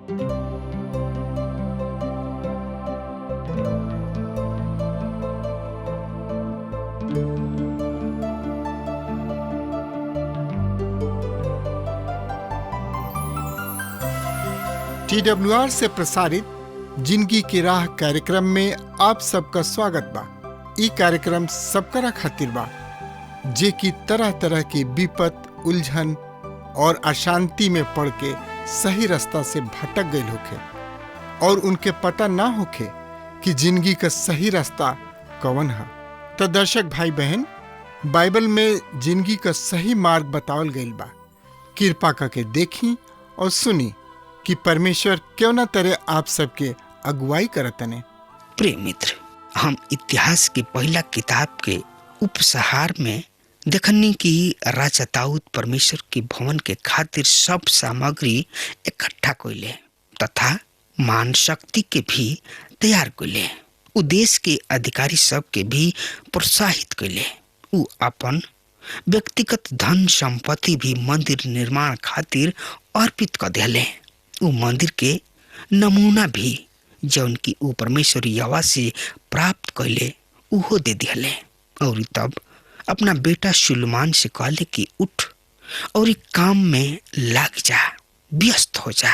TWR से प्रसारित जिंदगी की राह कार्यक्रम में आप सबका स्वागत बा। ई कार्यक्रम सबकरा खातिर बा जे कि तरह तरह की विपत, उलझन और अशांति में पड़ के सही रास्ता से भटक गए होखे और उनके पता ना होखे कि जिंदगी का सही रास्ता कौन है। तो दर्शक भाई बहन, बाइबल में जिंदगी का सही मार्ग बतावल गईल बा। कृपा करके देखी और सुनी कि परमेश्वर क्यों न तरह आप सबके अगुवाई करतने। प्रिय मित्र, हम इतिहास की पहला किताब के उपसहार में देखनी कि राजा दाऊद परमेश्वर के भवन के खातिर सब सामग्री इकट्ठा कइले तथा मान शक्ति के भी तैयार कइले। उ देश के अधिकारी सब के भी प्रोत्साहित कइले। उ अपन व्यक्तिगत धन संपत्ति भी मंदिर निर्माण खातिर अर्पित कर दिले। उ मंदिर के नमूना भी जौन की उ परमेश्वर यहोवा से प्राप्त कइले उहो दे दिले और तब अपना बेटा सुलेमान से कहले कि उठ और एक काम में लग जा, व्यस्त हो जा।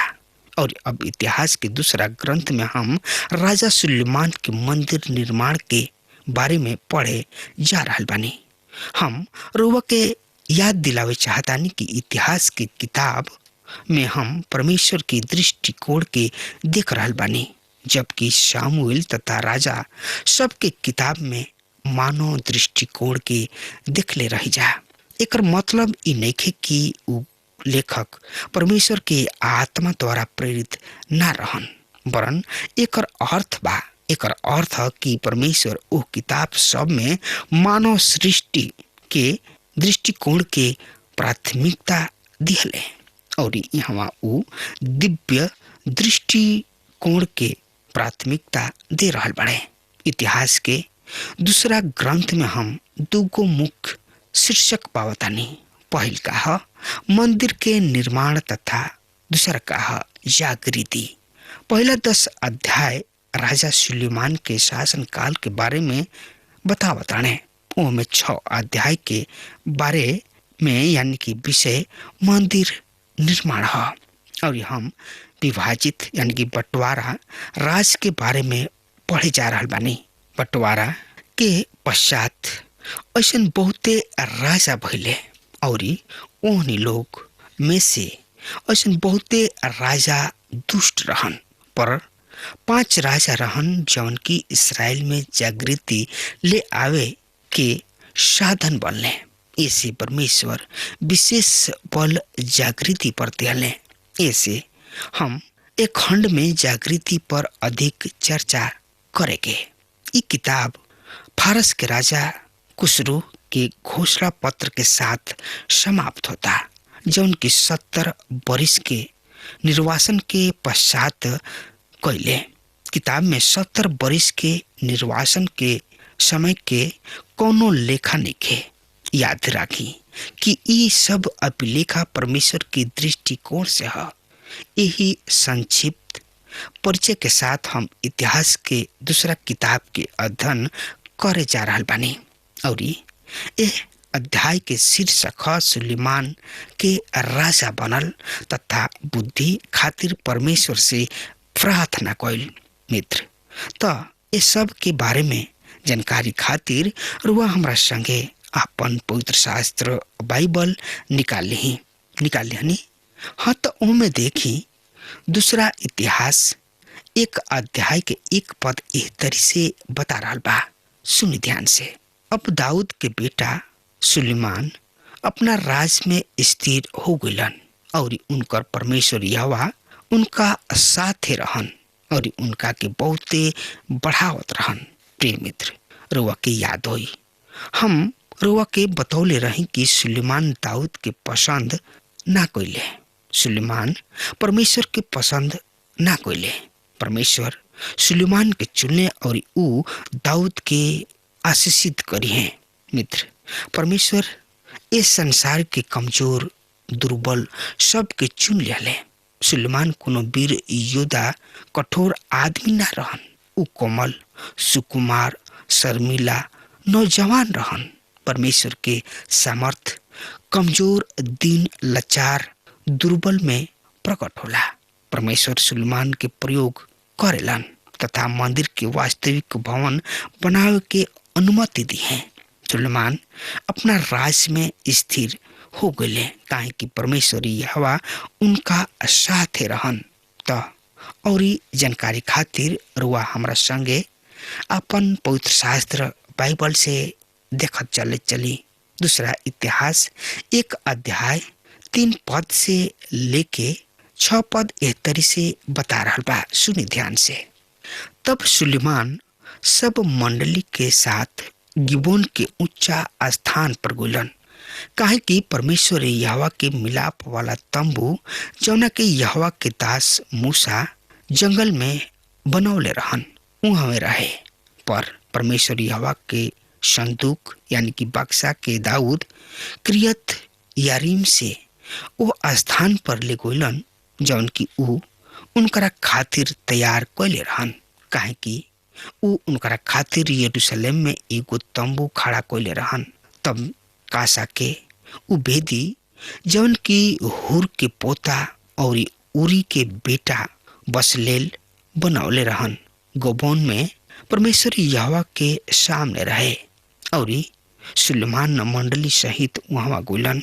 और अब इतिहास के दूसरा ग्रंथ में हम राजा सुलेमान के मंदिर निर्माण के बारे में पढ़े जा रहल बानी। हम रउआ के याद दिलावे चाहतानी कि इतिहास की किताब में हम परमेश्वर की दृष्टिकोण के देख रहल बानी, जबकि शामुएल तथा राजा सबके किताब में मानव दृष्टिकोण के देखले रही जा। एकर मतलब ई नइखे कि उ लेखक परमेश्वर के आत्मा द्वारा प्रेरित ना रहन, वरन एकर अर्थ है कि परमेश्वर ओ किताब सब में मानव सृष्टि के दृष्टिकोण के प्राथमिकता दिहले और यहाँ उ दिव्य दृष्टिकोण के प्राथमिकता दे रहल बड़े। इतिहास के दूसरा ग्रंथ में हम दूगो मुख्य शीर्षक पावतानी। पहल का है मंदिर के निर्माण तथा दूसरा का है जागृति। पहला 10 अध्याय राजा सुलेमान के शासन काल के बारे में बताने। वो में 6 अध्याय के बारे में यानी कि विषय मंदिर निर्माण है और हम विभाजित यानी कि बंटवारा राज के बारे में पढ़े जा रहा बानी। बंटवारा के पश्चात ऐसा बहुते राजा भइले और ओहनी लोग में से ऐसा बहुते राजा दुष्ट रहन, पर 5 राजा रहन जौन की इस्राएल में जागृति ले आवे के साधन बनले। ऐसे परमेश्वर विशेष बल जागृति पर दिले। ऐसे हम एक खंड में जागृति पर अधिक चर्चा करेंगे। ये किताब फारस के राजा खुसरो के घोषणा पत्र के साथ समाप्त होता, जौन की 70 वर्ष के निर्वासन के पश्चात कइले। किताब में 70 वर्ष के निर्वासन के समय के कोनो लेखा नइखे। याद राखी कि ये सब अभिलेखा परमेश्वर की दृष्टिकोण से है। यही संक्षिप्त परिचय के साथ हम इतिहास के दूसरा किताब के अध्ययन करे जा रहा बानी और ये अध्याय के शीर्षक है सुलेमान के राजा बनल तथा बुद्धि खातिर परमेश्वर से प्रार्थना कइल। मित्र, तो ये सब के बारे में जानकारी खातिर रुआ हमरा संगे अपन पवित्र शास्त्र बाइबल निकाल ली। हाँ, तो उनमें देखी दूसरा इतिहास 1 अध्याय के 1 पद इस तरी से बता रहा बा। सुनी ध्यान से। अब दाऊद के बेटा सुलेमान अपना राज में स्थिर हो गइलन और उनकर परमेश्वर यहोवा उनका साथे रहन और उनका के बहुते बढ़ावत रहन। प्रिय मित्र, रुआ के याद होई हम रुआ के बतौले रही कि सुलेमान दाऊद के पसंद ना कइले। सुलेमान परमेश्वर के पसंद ना कइले। परमेश्वर सुलेमान के चुनले और ऊ दाऊद के आशीषित करी हैं। मित्र, परमेश्वर इस संसार के कमजोर दुर्बल सब के चुन ले। सुलेमान कोनो वीर योद्धा कठोर आदमी ना रहन। उ कोमल, सुकुमार, शर्मिला नौजवान रहन। परमेश्वर के सामर्थ कमजोर, दीन, लाचार, दुर्बल में प्रकट होला। परमेश्वर सुलेमान के प्रयोग करेलन तथा मंदिर के वास्तविक भवन बनावे के अनुमति दी है। सुलेमान अपना राज में स्थिर हो गए काहे कि परमेश्वर यहोवा उनका साथ रहन। त और जानकारी खातिर रुआ हमरा संगे अपन पवित्र शास्त्र बाइबल से देखत चली। दूसरा इतिहास 1 अध्याय 3 पद से लेके 6 पद एह तरी से बता रहा बा। सुनी ध्यान से। तब सुलेमान सब मंडली के साथ गिबोन के ऊंचा स्थान पर गुलन, काहे कि परमेश्वर यहोवा के मिलाप वाला तंबू जौना के यहोवा के दास मूसा जंगल में बनौले रहन उहाँ रहे। पर परमेश्वर यहोवा के संदूक यानी कि बक्सा के दाऊद क्रियत यारीम से वो स्थान पर ले गोलन जौन की ऊ उनकरा खातिर तैयार कैले रहन, काहे कि ऊ उनकरा खातिर यरूशलेम में एगो तंबू खड़ा कैले रहन। तब कासा के ऊ बेदी जौन की हुर के पोता और उरी के बेटा बसलेल बनौले रहन गोबोन में परमेश्वर यहोवा के सामने रहे। और सुलेमान मंडली सहित वहाँ गुलन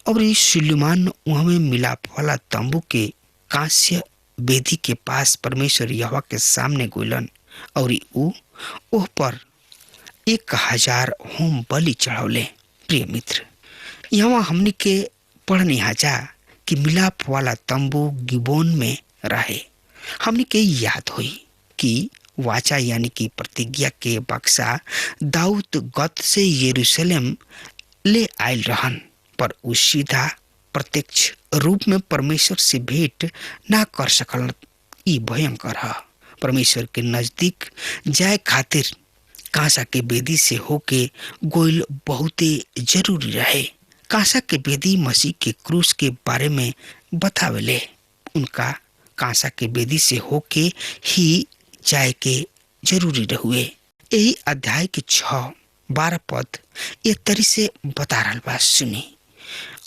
और सुलेमान वहाँ में मिलाप वाला तंबू के कांस्य वेदी के पास परमेश्वर यहोवा के सामने गुलन और ऊ ओह पर 1000 होम बलि चढ़ौले। प्रिय मित्र, यहाँ हमने के पढ़ने हाजा कि मिलाप वाला तंबू गिबोन में रहे। हमने के याद हुई कि वाचा यानी कि प्रतिज्ञा के बक्सा दाऊद गत से यरूशलेम ले आयल रहन, पर उ सीधा प्रत्यक्ष रूप में परमेश्वर से भेंट ना कर सकल। ई भयंकर है। परमेश्वर के नजदीक जाए खातिर कांसा के बेदी से होके गोइल बहुते जरूरी रहे। कांसा के बेदी मसीह के क्रूस के बारे में बतावेले। उनका कांसा के बेदी से होके ही जाए के जरूरी रहुए। यही अध्याय के 6-12 पद ये तरी से बता रहा बा। सुनी।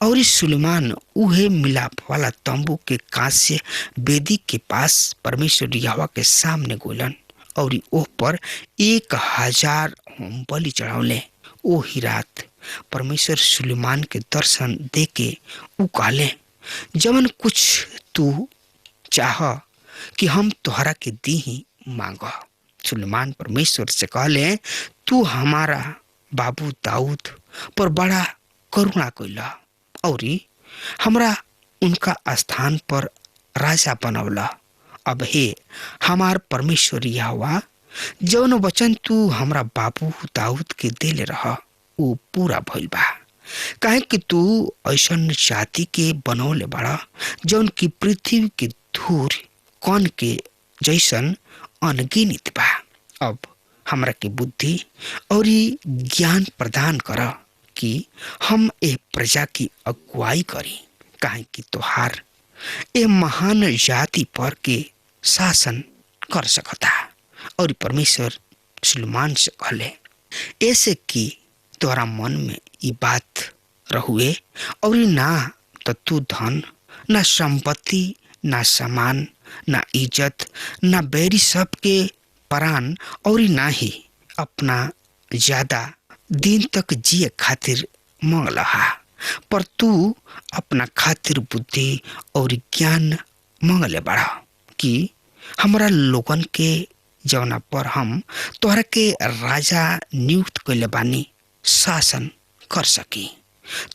और सुलेमान उहे मिलाप वाला तंबू के कांस्य बेदी के पास परमेश्वर यहोवा के सामने गोलन और ओह पर 1000 होम बलि चढ़ौले। ओ ही रात परमेश्वर सुलेमान के दर्शन दे के ऊ कहले, जवन कुछ तू चाह कि हम तोहरा के दी ही मांग। सुलेमान परमेश्वर से कहले, तू हमारा बाबू दाऊद पर बड़ा करुणा कैला और हमरा उनका स्थान पर राजा बनौला। अब हे हमार परमेश्वर यहोवा, जौन वचन तू हमरा बाबू दाऊद के देले रहा वो पूरा भइल बा। काहे कि तू ऐसन जाति के बनौले बड़ा जौन की पृथ्वी के धूर कण के जैसन अनगिनित बा। अब हमरा के बुद्धि और ज्ञान प्रदान कर कि हम ए प्रजा की अगुवाई करी, काहे कि तोहार ए महान जाति पर के शासन कर सकता। और परमेश्वर सुलेमान से कहले, ऐसे कि तोरा मन में ये बात रहुए और ना तो तू धन, ना संपत्ति, ना सामान, ना इज्जत, ना बैरी सब के प्राण और ना ही अपना ज्यादा दिन तक जिए खातिर मंगलहा, पर तू अपना खातिर बुद्धि और ज्ञान मंगले बड़ा कि हमरा लोगन के जवना पर हम तोहरा के राजा नियुक्त कैले बानी शासन कर सकी।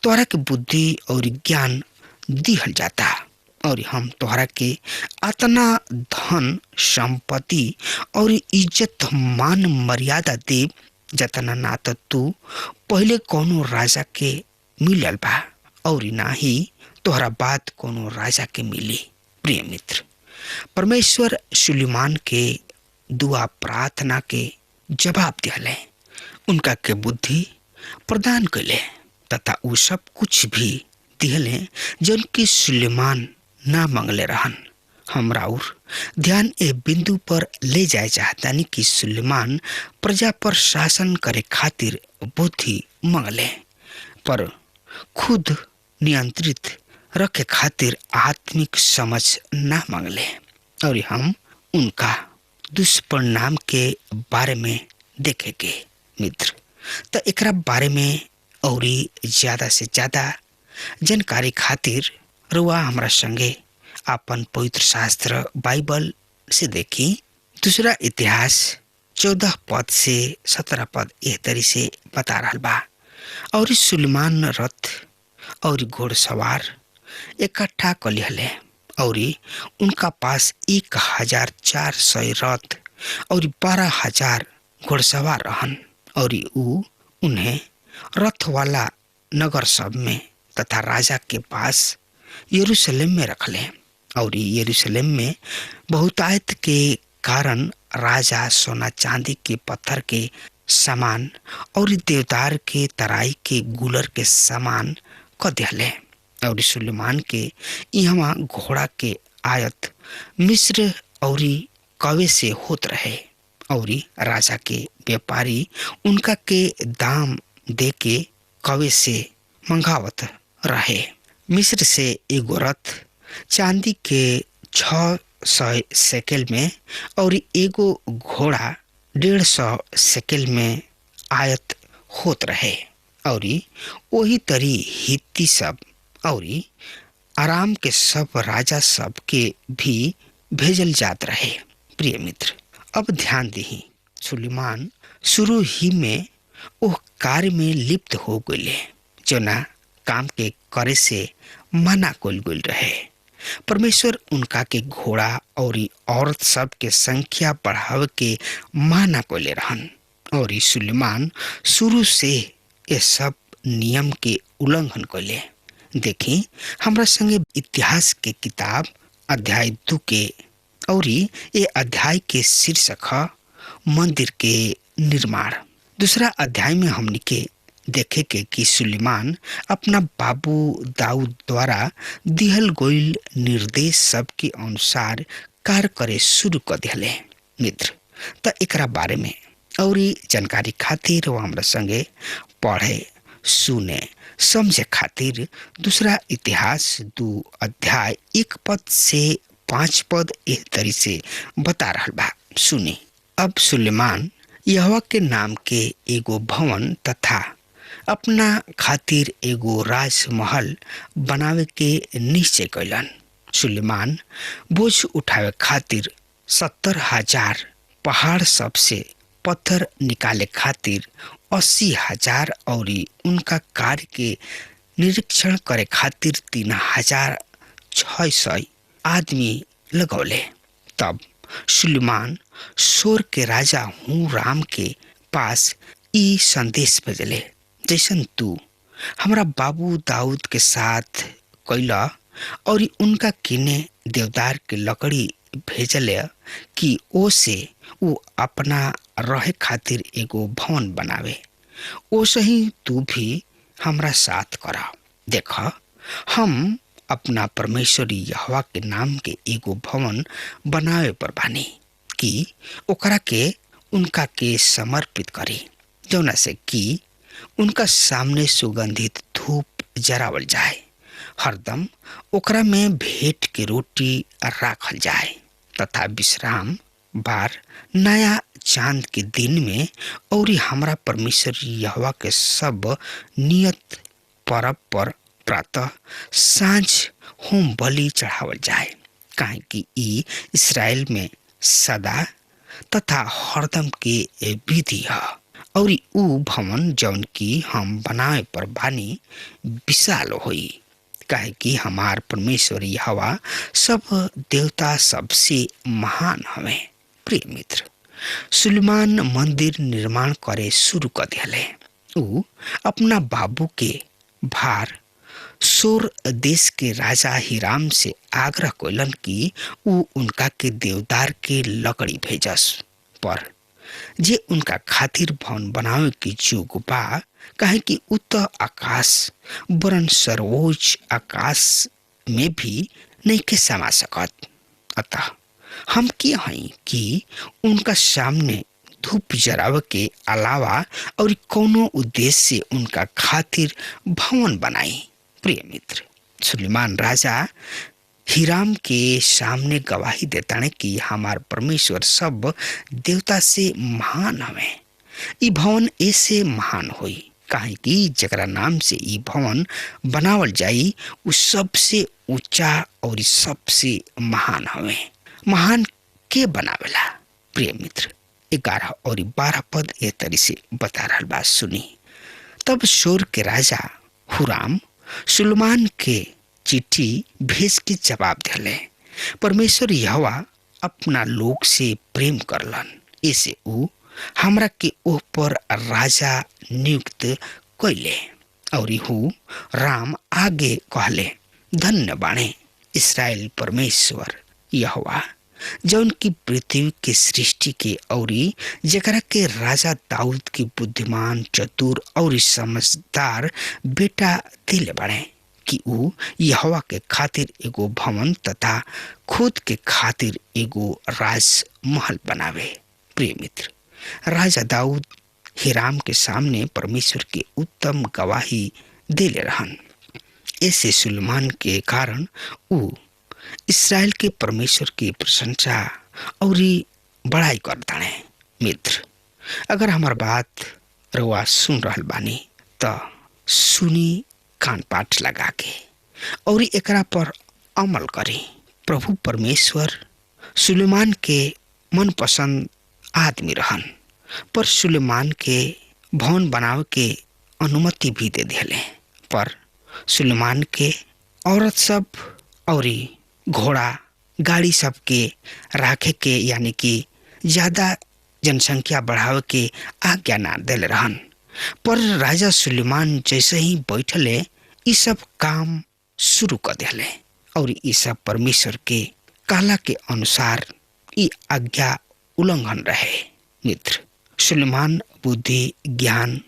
तोहरा के बुद्धि और ज्ञान दिहल जाता और हम तोहरा के अतना धन संपत्ति और इज्जत मान मर्यादा दे जतना ना तो तू पहले कोनो राजा के मिलल बा और ना ही तोहरा बाद कोनो राजा के मिली। प्रिय मित्र, परमेश्वर सुलेमान के दुआ प्रार्थना के जवाब दिले, उनका के बुद्धि प्रदान कैले तथा उ सब कुछ भी दिले जन की सुलेमान ना मंगले रहन। हमरा और ध्यान ए बिंदु पर ले जाए चाहतानी कि सुलेमान प्रजा पर शासन करे खातिर बुद्धि मंगले, पर खुद नियंत्रित रखे खातिर आत्मिक समझ ना मंगले। और हम उनका दुष्परिणाम के बारे में देखेंगे मित्र। तो एकरा बारे में और ज्यादा से ज्यादा जानकारी खातिर रुआ हमरा संगे अपन पवित्र शास्त्र बाइबल से देखी। दूसरा इतिहास 14 पद से 17 पद एह तरी से बता रहा बा। और सुलेमान रथ और घोड़सवार इकट्ठा कर लिहले और उनका पास 1400 रथ और 12,000 घोड़सवार रहन। और ऊ उन्हें रथ वाला नगर सब में तथा राजा के पास यरूशलेम में रखले। और यरूशलेम में बहुतायत के कारण राजा सोना चांदी के पत्थर के सामान और देवदार के तराई के गुलर के सामान क दिहले। और सुलेमान के यहाँ घोड़ा के आयत मिस्र और कवे से होत रहे। और राजा के व्यापारी उनका के दाम दे के कवे से मंगावत रहे। मिस्र से एगो रथ चांदी के 600 शेकेल में और एगो घोड़ा 150 शेकेल में आयत होत रहे। और वही तरी हित्ती सब और आराम के सब राजा सब के भी भेजल जात रहे। प्रिय मित्र, अब ध्यान दही, सुलेमान शुरू ही में वो कार्य में लिप्त हो गए जो ना काम के करे से मना कल गल रहे। परमेश्वर उनका के घोड़ा और औरत सब के संख्या बढ़ावे के माना कले रहन। और सुलेमान शुरू से ये सब नियम के उल्लंघन कले। देखी हमरा संगे इतिहास के किताब अध्याय 2 के और ये अध्याय के शीर्षक है मंदिर के निर्माण। दूसरा अध्याय में हमने के देखे के कि सुलेमान अपना बाबू दाऊद द्वारा दिहल गईल निर्देश सब के अनुसार कार्य करे शुरू कर दिले। मित्र, तो एकरा बारे में और जानकारी खातिर वो हमरा संगे पढ़े सुने समझे खातिर दूसरा इतिहास 2 अध्याय 1 पद से 5 पद इस तरी से बता रहा बा। सुनी। अब सुलेमान यहोवा के नाम के एगो भवन तथा अपना खातिर एगो राजमहल बनावे के निश्चय कैलन। सुलेमान बोझ उठावे खातिर 70,000 पहाड़ सब से पत्थर निकाले खातिर 80,000 और उनका कार्य के निरीक्षण करे खातिर 3,600 आदमी लगौले। तब सुलेमान सोर के राजा हूँ राम के पास ई संदेश भेजले, जैसन तू हमरा बाबू दाऊद के साथ कैला और उनका किने देवदार के लकड़ी भेजले कि ओ से वो अपना रहे खातिर एगो भवन बनावे। ओ सही तू भी हमरा साथ करा। देखा, हम अपना परमेश्वरी यहोवा के नाम के एगो भवन बनावे पर बानी कि ओकरा के उनका के समर्पित करी, जौना से कि उनका सामने सुगंधित धूप जरावल जाए। हरदम ओकरा में भेंट के रोटी राखल जाए तथा विश्राम बार नया चांद के दिन में और हमरा परमेश्वर यहोवा के सब नियत परब पर प्रातः सांझ होम बलि चढ़ावल जाए, काहे कि ई इस्राएल में सदा तथा हरदम के विधि है। और ऊ भवन जौन की हम बनाए पर बानी विशाल होई, काहे कि हमार परमेश्वर यहोवा सब देवता सबसे महान हवे। प्रिय मित्र, सुलेमान मंदिर निर्माण करे शुरू कर दिले। ऊ अपना बाबू के भार सोर देश के राजा हिराम से आग्रह कैलन कि ऊ उनका के देवदार के लकड़ी भेजस, पर जे उनका खातिर भवन बनावे के जोग बा, काहे कि उत आकाश वरन सर्वोच्च आकाश में भी नहीं के समा सकत। अतः हम के हई कि उनका सामने धूप जरावे के अलावा और कोनो उद्देश्य से उनका खातिर भवन बनाई। प्रिय मित्र, सुलेमान राजा हिराम के सामने गवाही देता है कि हमार परमेश्वर सब देवता से महान हवे। ई भवन ऐसे महान होई काहे कि जकरा नाम से ई भवन बनावल जाई उ सबसे ऊंचा और सबसे महान हवे। महान के बनावेला? प्रिय मित्र, 11 और 12 पद ए तरी से बता रहा बात सुनी। तब शोर के राजा हुराम सुलेमान के चिट्ठी भेज के जवाब दिले। परमेश्वर यहोवा अपना लोग से प्रेम करलन, ऐसे ऊ हमरा के ओह पर राजा नियुक्त कैले। और हु राम आगे कहले, धन्य बाणे इस्राएल परमेश्वर यहोवा जौन की पृथ्वी के सृष्टि के औरी जकरा के राजा दाऊद की बुद्धिमान, चतुर और समझदार बेटा दिले बाड़े कि ऊ यहोवा के खातिर एगो भवन तथा खुद के खातिर एगो राजमहल बनावे। प्रिय मित्र, राजा दाऊद हिराम के सामने परमेश्वर के उत्तम गवाही दिले रहन। ऐसे सुलेमान के कारण ऊ इस्राएल के परमेश्वर की प्रशंसा और बड़ाई करता है। मित्र, अगर हमार बात रउआ सुन रहल बानी तो सुनी कान पाठ लगा के और एकरा पर अमल करी। प्रभु परमेश्वर सुलेमान के मनपसंद आदमी रहन, पर सुलेमान के भवन बनावे के अनुमति भी दे दिले। पर सुलेमान के औरत सब और घोड़ा गाड़ी सब के राखे के यानी कि ज्यादा जनसंख्या बढ़ावे के आज्ञा ना दिले रहन। पर राजा सुलेमान जैसे ही बैठले ये सब काम शुरू कर दिले और ये सब परमेश्वर के काला के अनुसार ये आज्ञा उल्लंघन रहे। मित्र, सुलेमान बुद्धि, ज्ञान,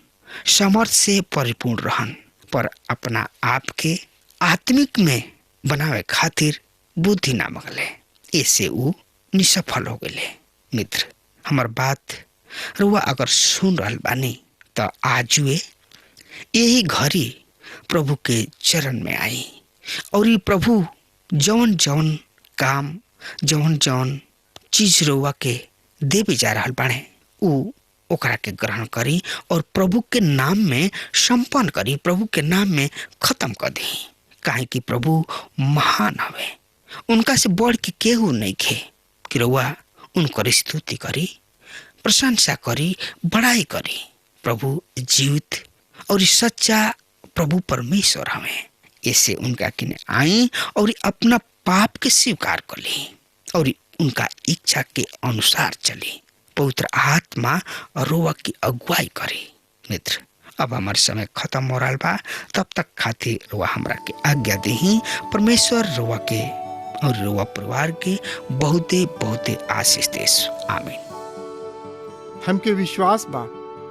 सामर्थ से परिपूर्ण रहन, पर अपना आप के आत्मिक में बनावे खातिर बुद्धि ना मगले, ऐसे ऊ निसफल हो गए। मित्र, हमार बात रुआ अगर सुन रहल बानी तो आजुए यही घड़ी प्रभु के चरण में आई और ये प्रभु जौन जौन काम, जौन जौन चीज रुआ के देवे जा रहल बाने ऊ ओकरा के ग्रहण करी और प्रभु के नाम में संपन्न करी, प्रभु के नाम में खत्म कर दी। काहे कि प्रभु महान हवे, उनका से बढ़ के केहू नहीं खे कि रउआ उनकर स्तुति करी, प्रशंसा करी, बड़ाई करी। प्रभु जीवित और सच्चा प्रभु परमेश्वर हवे। ऐसे उनका किने आई और अपना पाप के स्वीकार कर ली और उनका इच्छा के अनुसार चली, पवित्र आत्मा और रोवा की अगुवाई करी। मित्र, अब हमार समय खत्म हो रहा बा, तब तक खातिर रोवा हमरा के आज्ञा देही। परमेश्वर रोवा के और रोवा परिवार के बहुते बहुते आशीष देस। आमीन। हमके विश्वास बा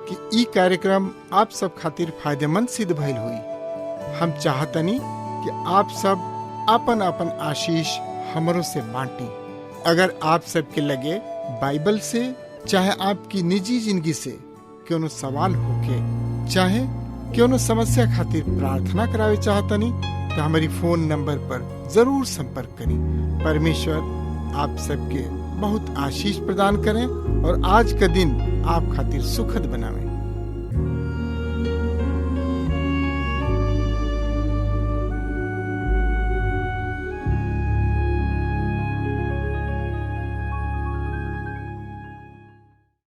कि ई कार्यक्रम आप सब खातिर फायदेमंद सिद्ध भइल हुई। हम चाहतनी कि आप सब आपन आपन आशीष हमरों से बांटी। अगर आप सबके लगे बाइबल से चाहे आपकी निजी जिंदगी से क्यों सवाल होके चाहे क्यों समस्या खातिर प्रार्थना करावे चाहतनी तो हमारी फोन नंबर पर जरूर संपर्क करें। परमेश्वर आप सबके बहुत आशीष प्रदान करें और आज का दिन आप खातिर सुखद बनावे।